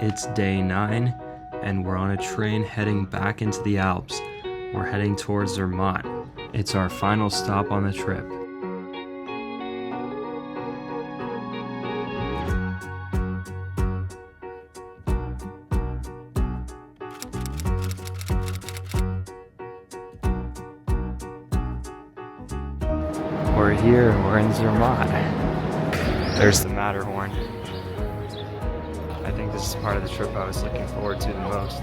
It's day 9, and we're on a train heading back into the Alps. We're heading towards Zermatt. It's our final stop on the trip. We're here, we're in Zermatt. There's the Matterhorn. I think this is part of the trip I was looking forward to the most.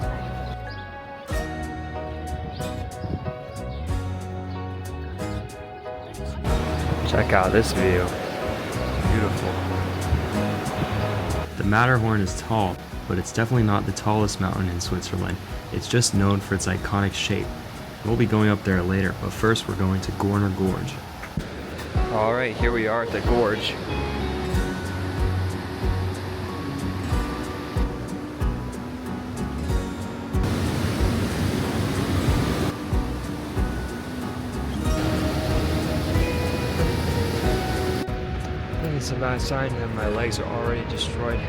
Check out this view. Beautiful. The Matterhorn is tall, but it's definitely not the tallest mountain in Switzerland. It's just known for its iconic shape. We'll be going up there later, but first we're going to Gorner Gorge. Alright, here we are at the gorge. It's a bad sign that my legs are already destroyed.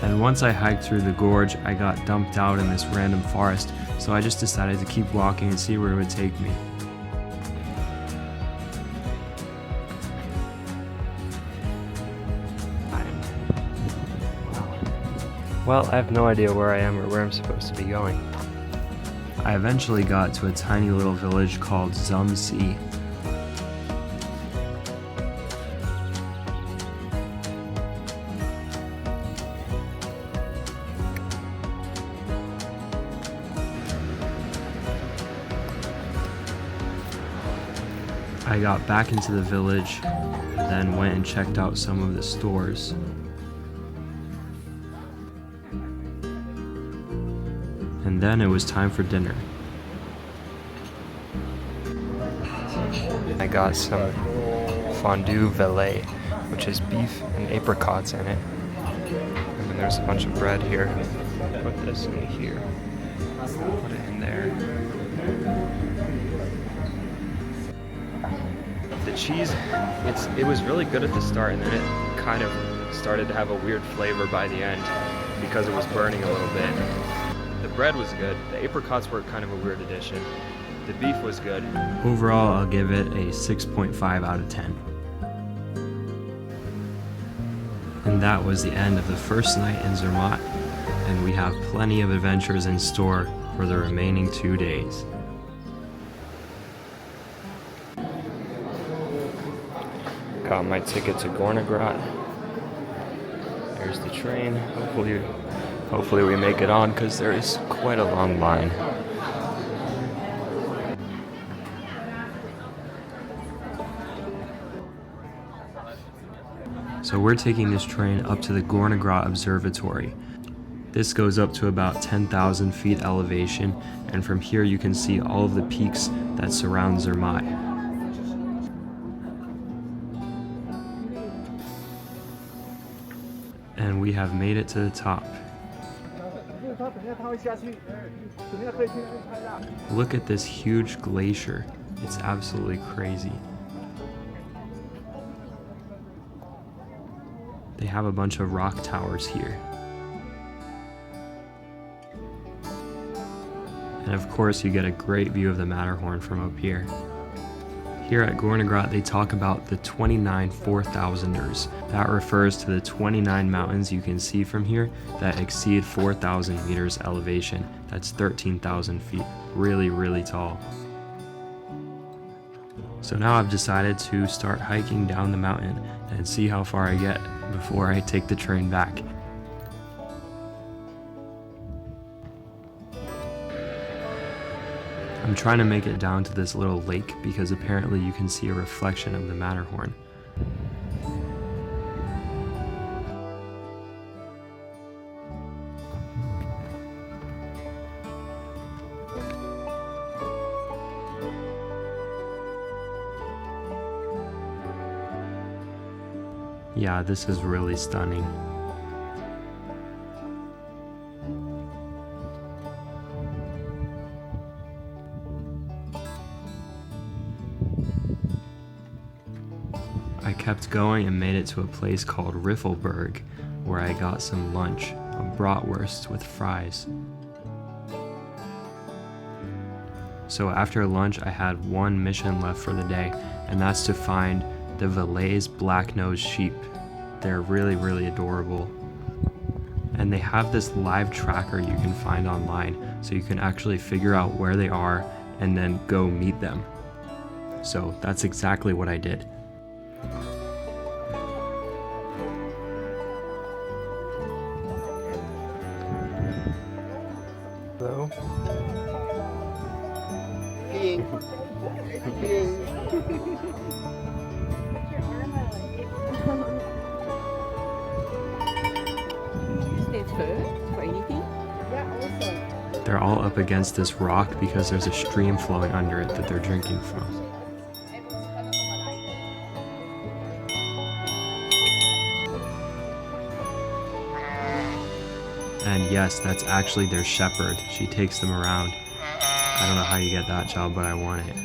And once I hiked through the gorge, I got dumped out in this random forest, so I just decided to keep walking and see where it would take me. Well, I have no idea where I am or where I'm supposed to be going. I eventually got to a tiny little village called Zürich. I got back into the village, then went and checked out some of the stores. And then it was time for dinner. I got some fondue valais, which is beef and apricots in it. And then there's a bunch of bread here. Put this in here. Put it in there. The cheese, it was really good at the start, and then it kind of started to have a weird flavor by the end because it was burning a little bit. The bread was good. The apricots were kind of a weird addition. The beef was good. Overall, I'll give it a 6.5 out of 10. And that was the end of the first night in Zermatt, and we have plenty of adventures in store for the remaining 2 days. Got my ticket to Gornergrat. There's the train. Hopefully we make it on, because there is quite a long line. So we're taking this train up to the Gornergrat observatory. This goes up to about 10,000 feet elevation, and from here you can see all of the peaks that surround Zermatt. And we have made it to the top. Look at this huge glacier. It's absolutely crazy. They have a bunch of rock towers here. And of course you get a great view of the Matterhorn from up here. Here at Gornergrat, they talk about the 29 4,000ers. That refers to the 29 mountains you can see from here that exceed 4,000 meters elevation. That's 13,000 feet. Really, really tall. So now I've decided to start hiking down the mountain and see how far I get before I take the train back. I'm trying to make it down to this little lake because apparently you can see a reflection of the Matterhorn. Yeah, this is really stunning. I kept going and made it to a place called Riffelberg, where I got some lunch bratwurst with fries. So after lunch, I had one mission left for the day, and that's to find the valais black-nosed sheep. They're really, really adorable. And they have this live tracker you can find online, so you can actually figure out where they are and then go meet them. So that's exactly what I did. Hello? They're all up against this rock because there's a stream flowing under it that they're drinking from. And yes, that's actually their shepherd. She takes them around. I don't know how you get that job, but I want it.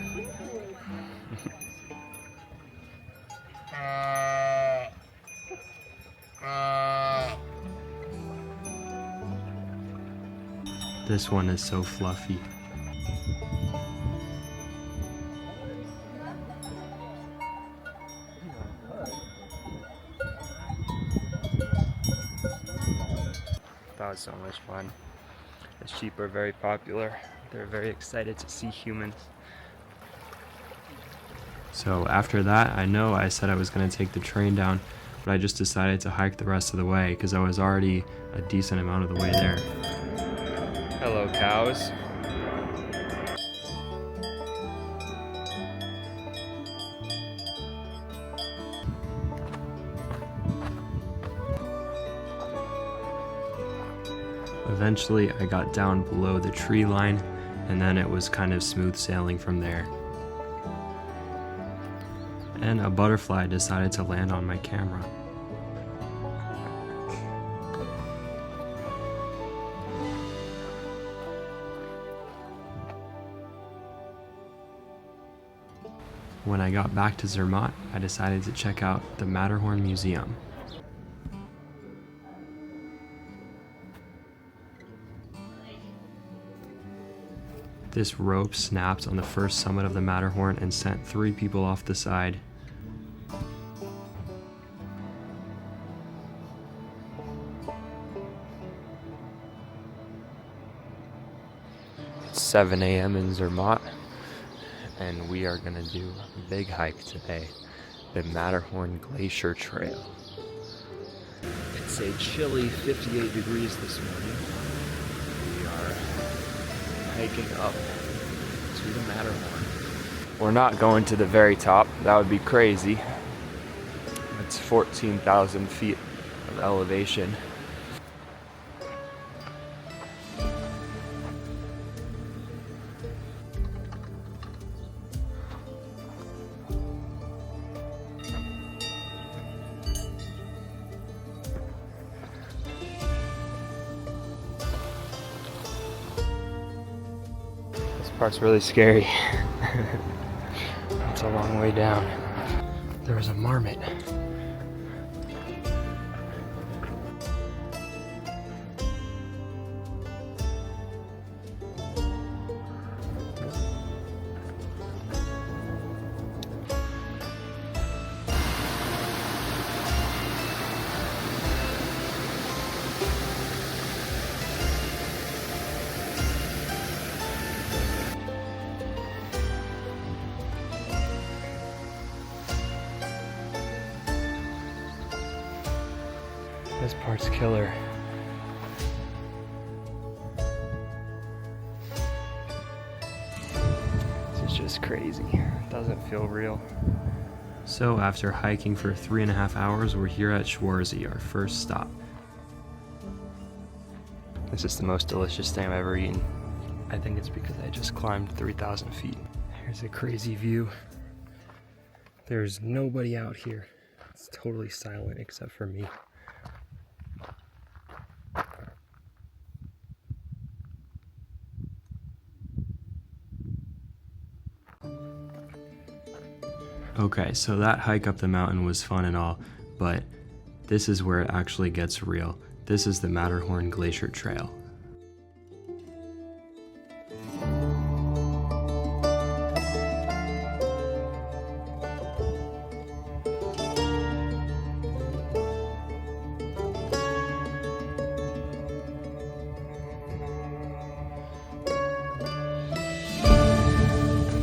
This one is so fluffy. That was so much fun. The sheep are very popular. They're very excited to see humans. So after that, I know I said I was going to take the train down, but I just decided to hike the rest of the way because I was already a decent amount of the way there. Hello, cows. Eventually, I got down below the tree line, and then it was kind of smooth sailing from there. And a butterfly decided to land on my camera. When I got back to Zermatt, I decided to check out the Matterhorn Museum. This rope snapped on the first summit of the Matterhorn and sent 3 people off the side. It's 7 a.m. in Zermatt, and we are gonna do a big hike today, the Matterhorn Glacier Trail. It's a chilly 58 degrees this morning. We are hiking up to the Matterhorn. We're not going to the very top, that would be crazy. It's 14,000 feet of elevation. Part's really scary. It's a long way down. There was a marmot. This part's killer. This is just crazy. It doesn't feel real. So after hiking for 3.5 hours, we're here at Zürich, our first stop. This is the most delicious thing I've ever eaten. I think it's because I just climbed 3,000 feet. Here's a crazy view. There's nobody out here. It's totally silent except for me. Okay, so that hike up the mountain was fun and all, but this is where it actually gets real. This is the Matterhorn Glacier Trail.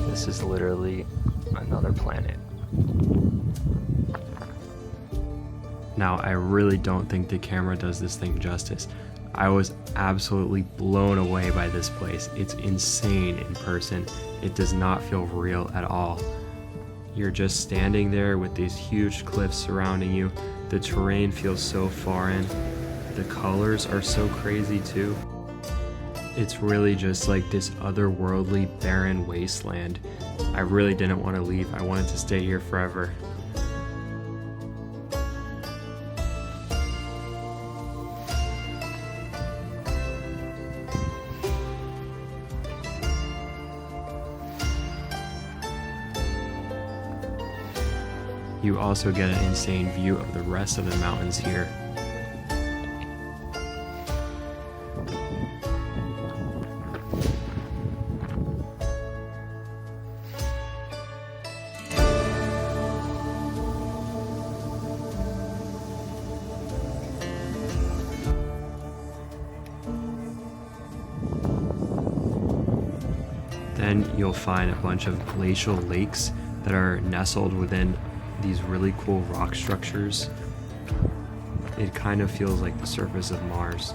This is literally another planet. Now, I really don't think the camera does this thing justice. I was absolutely blown away by this place. It's insane in person. It does not feel real at all. You're just standing there with these huge cliffs surrounding you. The terrain feels so foreign. The colors are so crazy too. It's really just like this otherworldly, barren wasteland. I really didn't want to leave. I wanted to stay here forever. You also get an insane view of the rest of the mountains here. Then you'll find a bunch of glacial lakes that are nestled within these really cool rock structures. It kind of feels like the surface of Mars.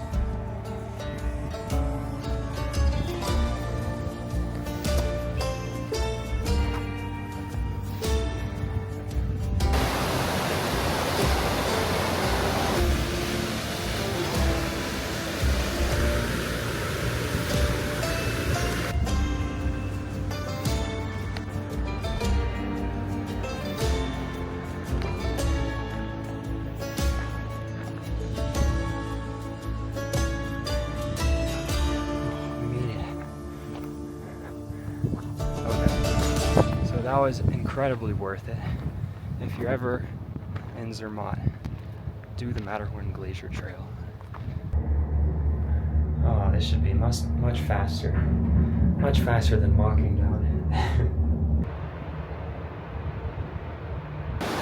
That was incredibly worth it. If you're ever in Zermatt, do the Matterhorn Glacier Trail. Oh, this should be much faster. Much faster than walking down it.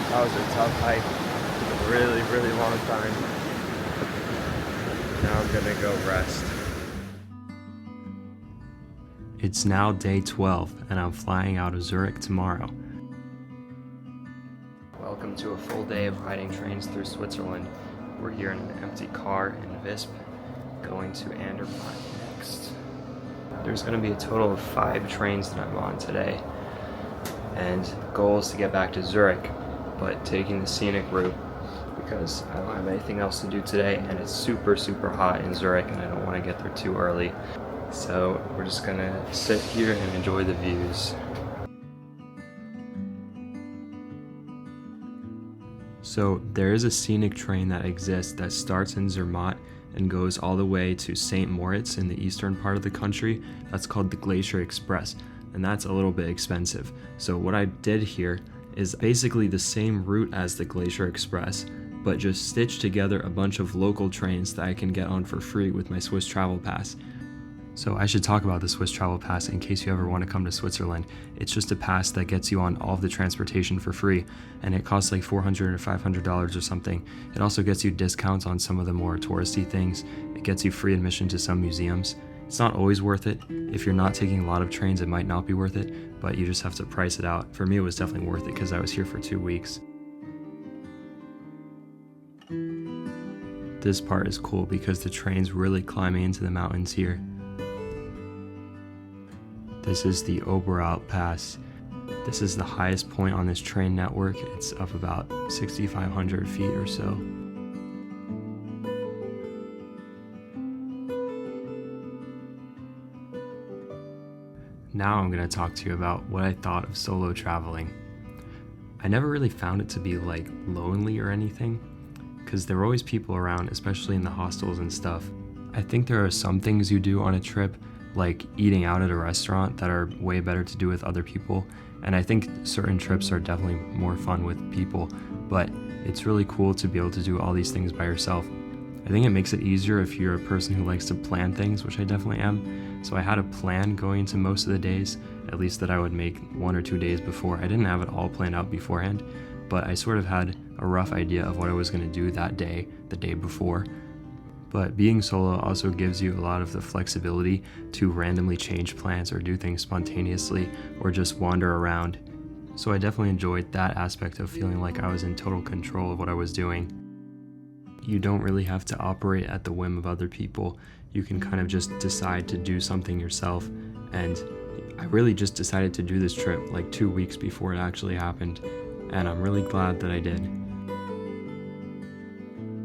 That was a tough hike. A really, really long time. Now I'm gonna go rest. It's now day 12, and I'm flying out of Zurich tomorrow. Welcome to a full day of riding trains through Switzerland. We're here in an empty car in Visp, going to Andermatt next. There's going to be a total of 5 trains that I'm on today, and the goal is to get back to Zurich, but taking the scenic route because I don't have anything else to do today, and it's super, super hot in Zurich, and I don't want to get there too early. So we're just gonna sit here and enjoy the views. So there is a scenic train that exists that starts in Zermatt and goes all the way to St. Moritz in the eastern part of the country. That's called the Glacier Express, and that's a little bit expensive. So what I did here is basically the same route as the Glacier Express, but just stitched together a bunch of local trains that I can get on for free with my Swiss Travel Pass. So I should talk about the Swiss Travel Pass in case you ever want to come to Switzerland. It's just a pass that gets you on all of the transportation for free, and it costs like $400 or $500 or something. It also gets you discounts on some of the more touristy things. It gets you free admission to some museums. It's not always worth it. If you're not taking a lot of trains, it might not be worth it, but you just have to price it out. For me, it was definitely worth it because I was here for 2 weeks. This part is cool because the train's really climbing into the mountains here. This is the Oberalp Pass. This is the highest point on this train network. It's up about 6,500 feet or so. Now I'm going to talk to you about what I thought of solo traveling. I never really found it to be like lonely or anything, because there were always people around, especially in the hostels and stuff. I think there are some things you do on a trip, like eating out at a restaurant, that are way better to do with other people, and I think certain trips are definitely more fun with people, but it's really cool to be able to do all these things by yourself. I think it makes it easier if you're a person who likes to plan things, which I definitely am. So I had a plan going into most of the days, at least that I would make 1 or 2 days before. I didn't have it all planned out beforehand, but I sort of had a rough idea of what I was going to do that day, the day before. But being solo also gives you a lot of the flexibility to randomly change plans or do things spontaneously or just wander around. So I definitely enjoyed that aspect of feeling like I was in total control of what I was doing. You don't really have to operate at the whim of other people. You can kind of just decide to do something yourself. And I really just decided to do this trip like 2 weeks before it actually happened. And I'm really glad that I did.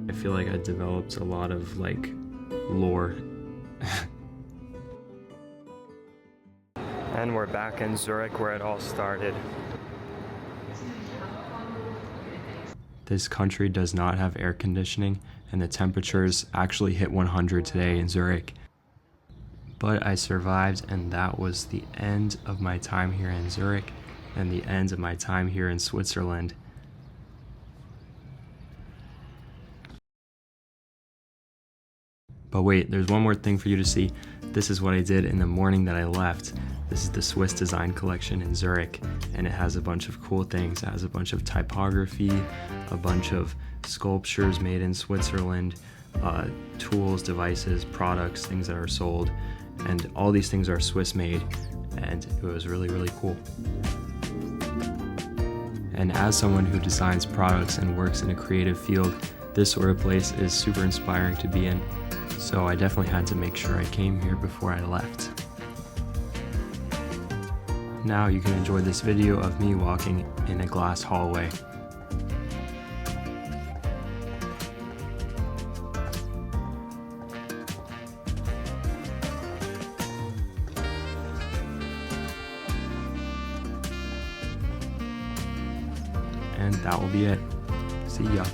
I feel like I developed a lot of like lore. And we're back in Zurich where it all started. This country does not have air conditioning, and the temperatures actually hit 100 today in Zurich. But I survived, and that was the end of my time here in Zurich and the end of my time here in Switzerland. But wait, there's one more thing for you to see. This is what I did in the morning that I left. This is the Swiss Design Collection in Zurich, and it has a bunch of cool things. It has a bunch of typography, a bunch of sculptures made in Switzerland, tools, devices, products, things that are sold, and all these things are Swiss made, and it was really, really cool. And as someone who designs products and works in a creative field, this sort of place is super inspiring to be in. So I definitely had to make sure I came here before I left. Now you can enjoy this video of me walking in a glass hallway. And that will be it. See ya.